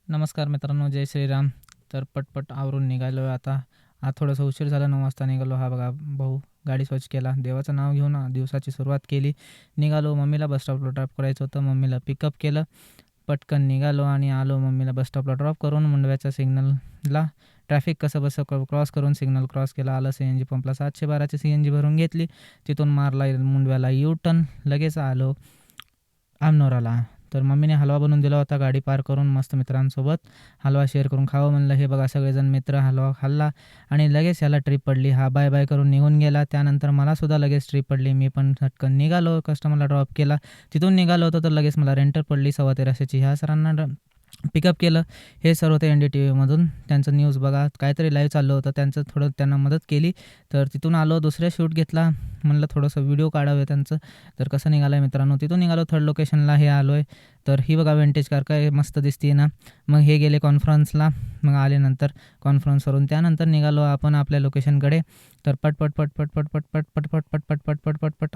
नमस्कार मित्रांनो, जय श्रीराम. तर पटपट आवरून निघालो आहे आता. आज थोडंसं उशीर झाला, 9 वाजता निघालो. हा बघा भाऊ गाडी स्वच्छ केला, देवाचं नाव घेऊन दिवसाची सुरुवात केली. निघालो, मम्मीला बस स्टॉपला ड्रॉप करायचं होतं. मम्मीला पिकअप केलं, पटकन निघालो आणि आलो. मम्मीला बस स्टॉपला ड्रॉप करून मुंडव्याच्या सिग्नलला ट्रॅफिक कसं बसं क्रॉस करून सिग्नल क्रॉस केला. आलं CNG पंपला, 712ची CNG भरून घेतली. तिथून मारला मुंडव्याला U-टर्न. लगेच आलो आमनोराला. तर मम्मीने हलवा बनवून दिला होता. गाडी पार करून मस्त मित्रांसोबत हलवा शेअर करून खावं म्हणलं. हे बघा सगळेजण मित्र हलवा खाल्ला आणि लगेच याला ट्रिप पडली. हा बाय बाय करून निघून गेला. त्यानंतर मलासुद्धा लगेच ट्रिप पडली. मी पण झटकन निघालो, कस्टमरला ड्रॉप केला. तिथून निघालो होतो तर लगेच मला रेंटर पडली 1350ची. ह्या सरांना पिकअप केलं. हे सर होते NDTVमधून. त्यांचं न्यूज बघा, काहीतरी लाईव्ह चाललं होतं त्यांचं, थोडं त्यांना मदत केली. तर तिथून आलो, दुसऱ्या शूट घेतला. म्हणलं थोडंसं व्हिडिओ काढावे त्यांचं. तर कसं निघालं आहे मित्रांनो, तिथून निघालो 3rd लोकेशनला. हे आलो आहे. तर ही बघा वेंटेज कार काय मस्त दिसते ना. मग हे गेले कॉन्फरन्सला, मग आले नंतर कॉन्फरन्सवरून. त्यानंतर निघालो आपण आपल्या लोकेशनकडे. तर पट पट पट पट पट पट पट पट पट पट पट पट पट पट